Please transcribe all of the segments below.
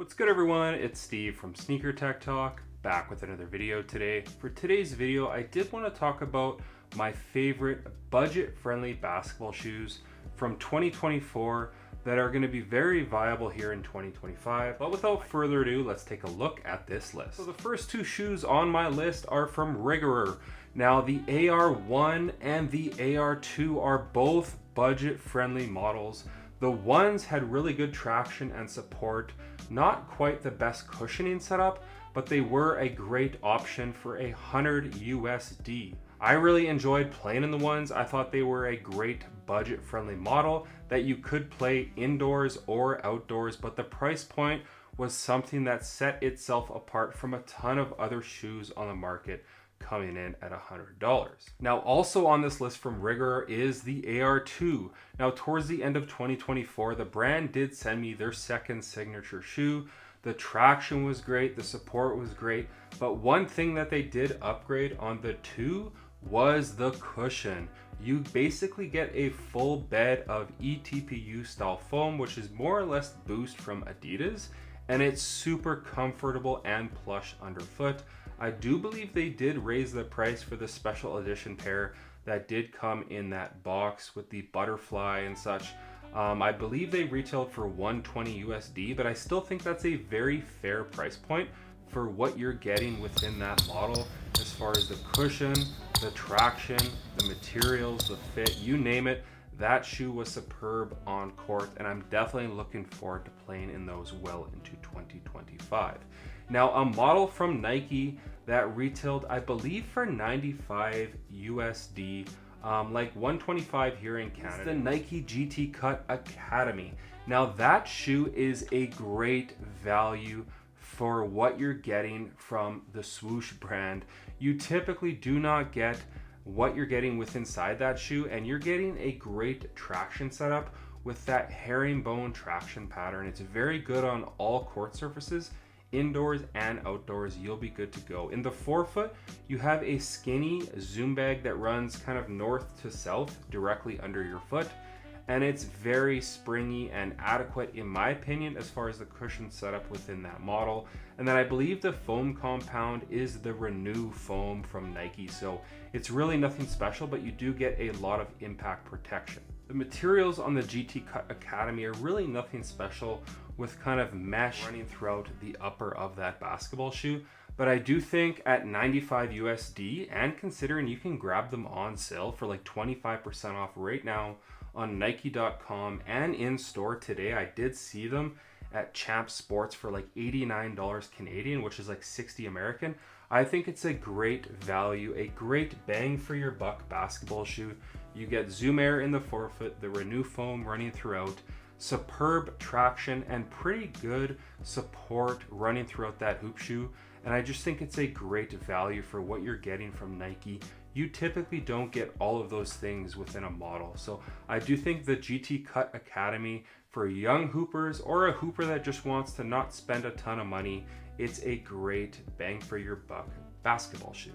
What's good everyone, it's Steve from SnkrTechTalk, back with another video today. For today's video, I did want to talk about my favorite budget-friendly basketball shoes from 2024 that are going to be very viable here in 2025. But without further ado, let's take a look at this list. So the first two shoes on my list are from Rigorer. Now the AR1 and the AR2 are both budget-friendly models. The ones had really good traction and support, not quite the best cushioning setup, but they were a great option for $100 USD. I really enjoyed playing in the ones. I thought they were a great budget-friendly model that you could play indoors or outdoors, but the price point was something that set itself apart from a ton of other shoes on the market, coming in at $100. Now also on this list from Rigorer is the AR2. Now towards the end of 2024, the brand did send me their second signature shoe. The traction was great, the support was great, but one thing that they did upgrade on the 2 was the cushion. You basically get a full bed of eTPU style foam, which is more or less Boost from Adidas, and it's super comfortable and plush underfoot. I do believe they did raise the price for the special edition pair that did come in that box with the butterfly and such. I believe they retailed for $120 USD, but I still think that's a very fair price point for what you're getting within that model, as far as the cushion, the traction, the materials, the fit, you name it. That shoe was superb on court, and I'm definitely looking forward to playing in those well into 2025. Now, a model from Nike that retailed, I believe, for $95 USD, like $125 here in Canada. It's the Nike GT Cut Academy. Now, that shoe is a great value for what you're getting from the Swoosh brand. You typically do not get what you're getting with inside that shoe, and you're getting a great traction setup with that herringbone traction pattern. It's very good on all court surfaces, indoors and outdoors. You'll be good to go. In the forefoot, you have a skinny zoom bag that runs kind of north to south directly under your foot, and it's very springy and adequate in my opinion as far as the cushion setup within that model. And then I believe the foam compound is the Renew foam from Nike, so it's really nothing special, but you do get a lot of impact protection. The materials on the GT Cut Academy are really nothing special, with kind of mesh running throughout the upper of that basketball shoe. But I do think at $95 USD, and considering you can grab them on sale for like 25% off right now on Nike.com and in store today. I did see them at Champ Sports for like $89 Canadian, which is like 60 American. I think it's a great value, a great bang for your buck basketball shoe. You get Zoom Air in the forefoot, the Renew foam running throughout, superb traction, and pretty good support running throughout that hoop shoe. And I just think it's a great value for what you're getting from Nike. You typically don't get all of those things within a model. So I do think the GT Cut Academy for young hoopers or a hooper that just wants to not spend a ton of money, it's a great bang for your buck basketball shoe.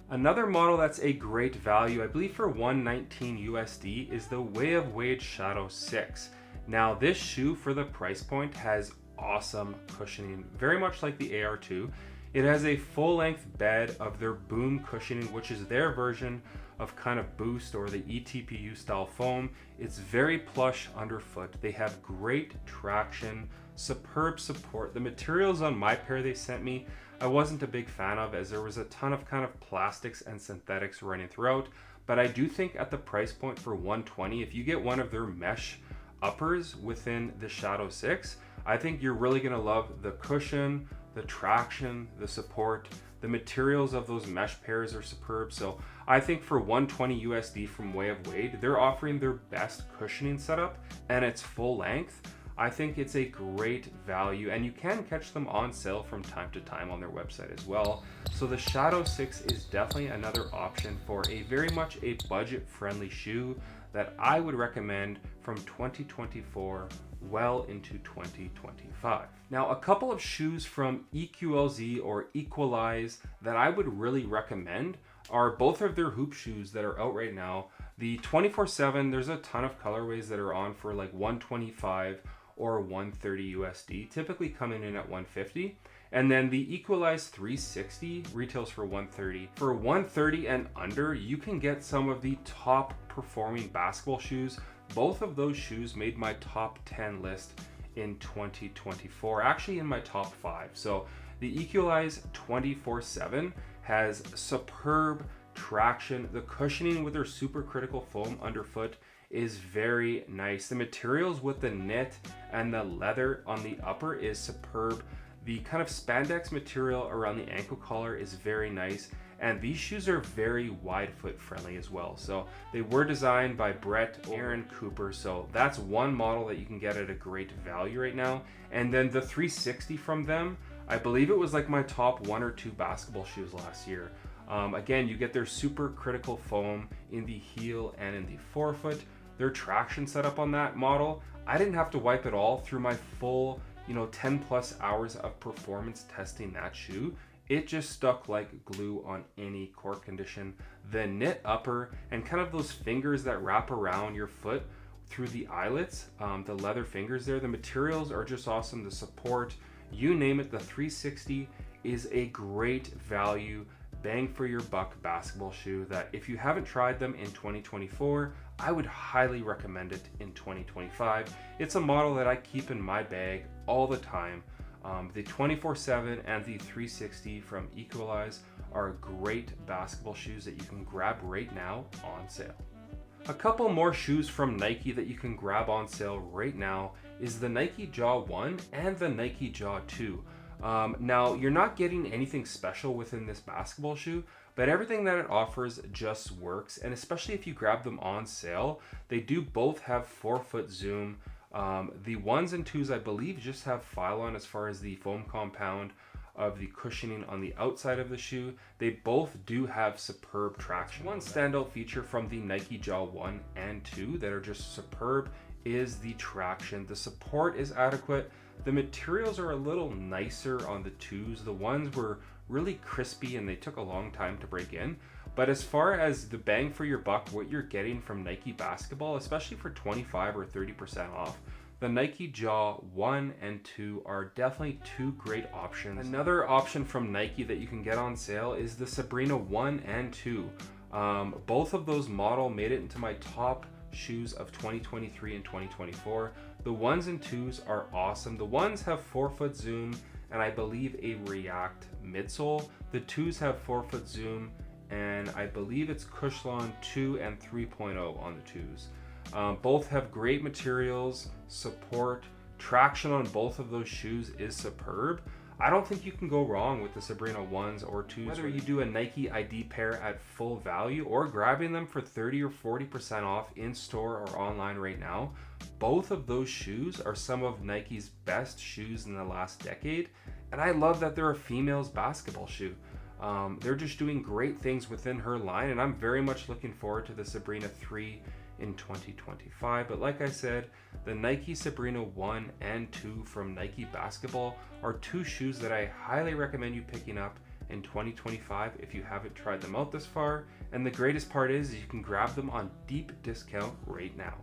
Another model that's a great value, I believe for $119 USD, is the Way of Wade Shadow 6. Now this shoe for the price point has awesome cushioning, very much like the AR2. It has a full-length bed of their Boom cushioning, which is their version of kind of Boost or the eTPU style foam. It's very plush underfoot. They have great traction, superb support. The materials on my pair they sent me, I wasn't a big fan of, as there was a ton of kind of plastics and synthetics running throughout. But I do think at the price point for $120, if you get one of their mesh uppers within the Shadow 6, I think you're really gonna love the cushion, the traction, the support. The materials of those mesh pairs are superb. So I think for $120 USD from Way of Wade, they're offering their best cushioning setup, and it's full length. I think it's a great value, and you can catch them on sale from time to time on their website as well. So the Shadow 6 is definitely another option for a very much a budget-friendly shoe that I would recommend from 2024 well into 2025. Now, a couple of shoes from EQLZ or Equalize that I would really recommend are both of their hoop shoes that are out right now. The 24/7, there's a ton of colorways that are on for like $125 or 130 USD, typically coming in at 150. And then the Equalize 360 retails for 130. For 130 and under, you can get some of the top performing basketball shoes. Both of those shoes made my top 10 list in 2024, actually in my top 5. So the Equalize 24/7 has superb traction. The cushioning with their supercritical foam underfoot is very nice. The materials with the knit and the leather on the upper is superb. The kind of spandex material around the ankle collar is very nice. And these shoes are very wide foot friendly as well. So they were designed by Brett Aaron Cooper. So that's one model that you can get at a great value right now. And then the 360 from them, I believe it was like my top 1 or 2 basketball shoes last year. Again, you get their super critical foam in the heel and in the forefoot. Their traction setup on that model, I didn't have to wipe it all through my full 10 plus hours of performance testing that shoe. It just stuck like glue on any court condition. The knit upper and kind of those fingers that wrap around your foot through the eyelets, the leather fingers there, the materials are just awesome. The support, you name it, the 360 is a great value, bang for your buck basketball shoe that if you haven't tried them in 2024, I would highly recommend it in 2025. It's a model that I keep in my bag all the time. The 24/7 and the 360 from Equalize are great basketball shoes that you can grab right now on sale. A couple more shoes from Nike that you can grab on sale right now is the Nike Ja 1 and the Nike Ja 2. Now, you're not getting anything special within this basketball shoe, but everything that it offers just works. And especially if you grab them on sale, they do both have forefoot zoom. The 1s and 2s, I believe, just have Phylon as far as the foam compound of the cushioning on the outside of the shoe. They both do have superb traction. One standout feature from the Nike Ja 1 and 2 that are just superb is the traction. The support is adequate. The materials are a little nicer on the 2s. The 1s were really crispy and they took a long time to break in. But as far as the bang for your buck, what you're getting from Nike basketball, especially for 25 or 30% off, the Nike Ja 1 and 2 are definitely two great options. Another option from Nike that you can get on sale is the Sabrina 1 and 2. Both of those model made it into my top shoes of 2023 and 2024. The 1s and 2s are awesome. The 1s have forefoot zoom and I believe a React midsole. The 2s have forefoot zoom and I believe it's Cushlon 2 and 3.0 on the 2s. Both have great materials, support, traction on both of those shoes is superb. I don't think you can go wrong with the Sabrina 1s or 2s. Whether you do a Nike ID pair at full value or grabbing them for 30 or 40% off in store or online right now, both of those shoes are some of Nike's best shoes in the last decade. And I love that they're a female's basketball shoe. They're just doing great things within her line, and I'm very much looking forward to the Sabrina 3 in 2025. But like I said, the Nike Sabrina 1 and 2 from Nike Basketball are two shoes that I highly recommend you picking up in 2025 if you haven't tried them out this far. And the greatest part is you can grab them on deep discount right now.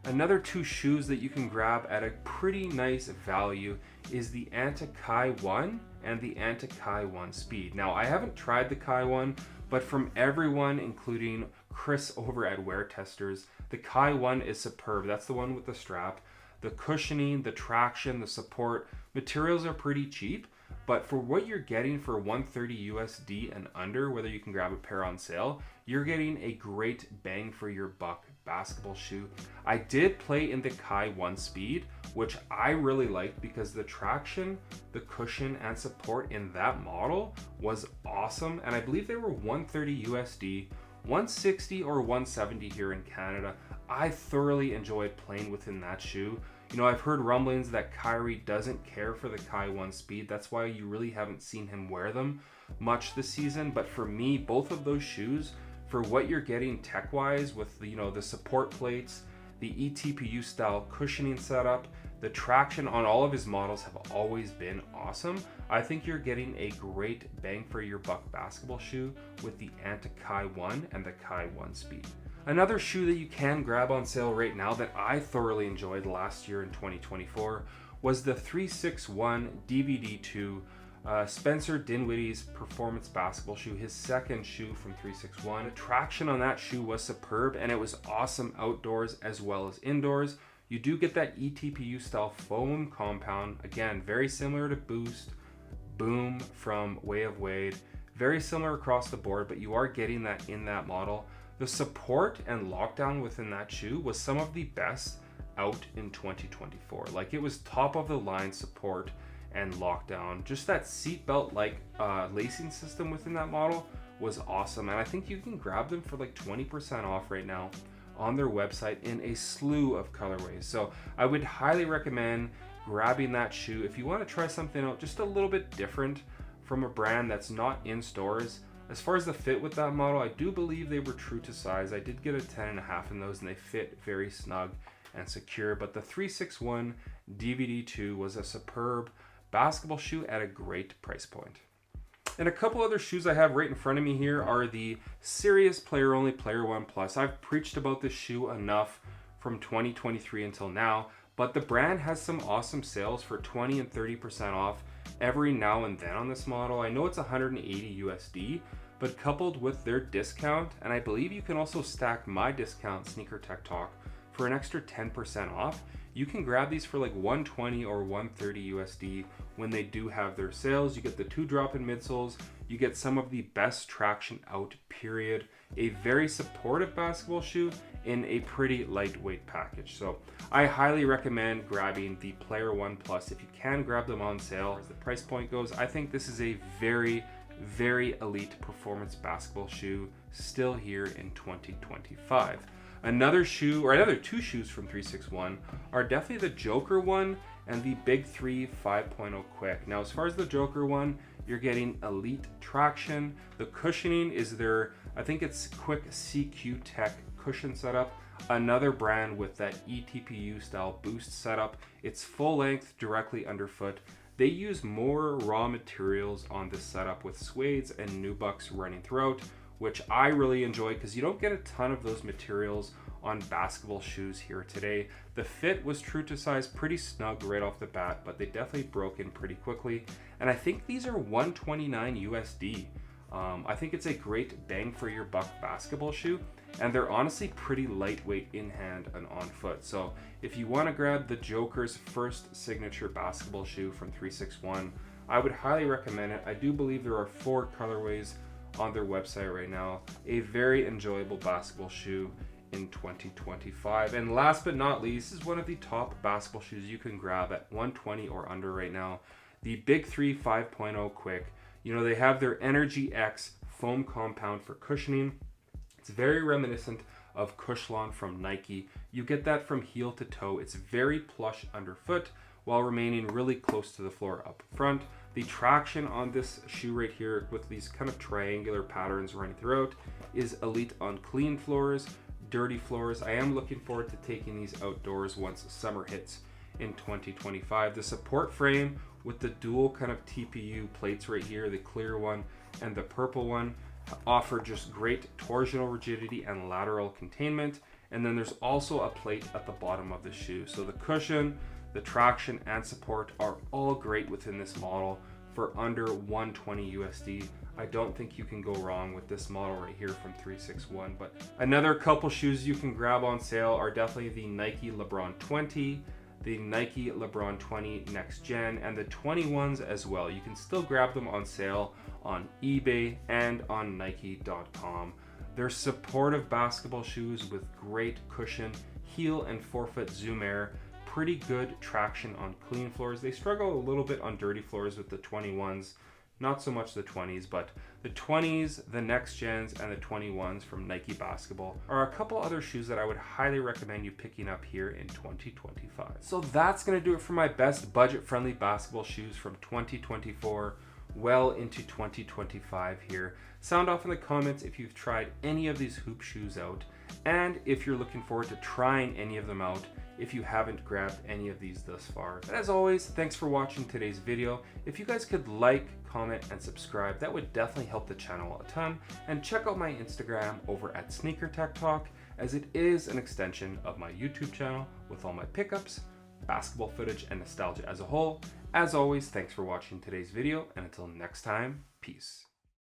Another two shoes that you can grab at a pretty nice value is the Antai Kai 1 and the Antai Kai 1 Speed. Now, I haven't tried the Kai 1, but from everyone, including Chris over at Wear Testers, the Kai 1 is superb. That's the one with the strap. The cushioning, the traction, the support, materials are pretty cheap, but for what you're getting for 130 USD and under, whether you can grab a pair on sale, you're getting a great bang for your buck basketball shoe. I did play in the Kai 1 Speed, which I really liked because the traction, the cushion, and support in that model was awesome. And I believe they were 130 USD, 160 or 170 here in Canada. I thoroughly enjoyed playing within that shoe. You know, I've heard rumblings that Kyrie doesn't care for the Kai 1 Speed. That's why you really haven't seen him wear them much this season. But for me, both of those shoes, for what you're getting tech-wise with the support plates, the eTPU style cushioning setup, the traction on all of his models have always been awesome. I think you're getting a great bang for your buck basketball shoe with the Antai Kai 1 and the Kai 1 Speed. Another shoe that you can grab on sale right now that I thoroughly enjoyed last year in 2024 was the 361 DVD2 Spencer Dinwiddie's performance basketball shoe, his second shoe from 361. The traction on that shoe was superb, and it was awesome outdoors as well as indoors. You do get that eTPU style foam compound, again, very similar to Boost, Boom from Way of Wade, very similar across the board, but you are getting that in that model. The support and lockdown within that shoe was some of the best out in 2024. Like, it was top of the line support and lockdown. Just that seatbelt like lacing system within that model was awesome, and I think you can grab them for like 20% off right now on their website in a slew of colorways. So I would highly recommend grabbing that shoe if you want to try something out just a little bit different from a brand that's not in stores. As far as the fit with that model, I do believe they were true to size. I did get a 10.5 in those, and they fit very snug and secure. But the 361 DVD2 was a superb basketball shoe at a great price point. And a couple other shoes I have right in front of me here are the Serious Player Only Player One Plus. I've preached about this shoe enough from 2023 until now, but the brand has some awesome sales for 20 and 30% off every now and then on this model. I know it's 180 USD, but coupled with their discount, and I believe you can also stack my discount, SnkrTechTalk, for an extra 10% off, you can grab these for like 120 or 130 USD when they do have their sales. You get the 2 drop-in midsoles, you get some of the best traction out, period. A very supportive basketball shoe in a pretty lightweight package. So I highly recommend grabbing the Player One Plus if you can grab them on sale. As the price point goes, I think this is a very, very elite performance basketball shoe still here in 2025. Another shoe, or another 2 shoes from 361 are definitely the Joker one and the Big 3 5.0 Quick. Now, as far as the Joker one, you're getting elite traction. The cushioning is their, I think it's Quick CQ Tech cushion setup. Another brand with that eTPU style boost setup. It's full length directly underfoot. They use more raw materials on this setup with suedes and nubucks running throughout, which I really enjoy because you don't get a ton of those materials on basketball shoes here today. The fit was true to size, pretty snug right off the bat, but they definitely broke in pretty quickly. And I think these are 129 USD. I think it's a great bang for your buck basketball shoe, and they're honestly pretty lightweight in hand and on foot. So if you want to grab the Joker's first signature basketball shoe from 361, I would highly recommend it. I do believe there are 4 colorways on their website right now. A very enjoyable basketball shoe in 2025. And last but not least, this is one of the top basketball shoes you can grab at 120 or under right now. The Big 3 5.0 Quick. You know, they have their Energy X foam compound for cushioning. It's very reminiscent of Cushlon from Nike. You get that from heel to toe. It's very plush underfoot while remaining really close to the floor up front. The traction on this shoe right here with these kind of triangular patterns running throughout is elite on clean floors, dirty floors. I am looking forward to taking these outdoors once summer hits in 2025. The support frame with the dual kind of TPU plates right here, the clear one and the purple one, offer just great torsional rigidity and lateral containment. And then there's also a plate at the bottom of the shoe. So the cushion, the traction and support are all great within this model for under 120 USD. I don't think you can go wrong with this model right here from 361. But another couple shoes you can grab on sale are definitely the Nike LeBron 20, the Nike LeBron 20 Next Gen, and the 21s as well. You can still grab them on sale on eBay and on Nike.com. They're supportive basketball shoes with great cushion, heel and forefoot zoom air, pretty good traction on clean floors. They struggle a little bit on dirty floors with the 21s, not so much the 20s, but the 20s, the Next Gens, and the 21s from Nike Basketball are a couple other shoes that I would highly recommend you picking up here in 2025. So that's going to do it for my best budget-friendly basketball shoes from 2024 well into 2025 here. Sound off in the comments if you've tried any of these hoop shoes out, and if you're looking forward to trying any of them out if you haven't grabbed any of these thus far. And as always, thanks for watching today's video. If you guys could like, comment, and subscribe, that would definitely help the channel a ton. And check out my Instagram over at SnkrTechTalk as it is an extension of my YouTube channel with all my pickups, basketball footage, and nostalgia as a whole. As always, thanks for watching today's video, and until next time, peace.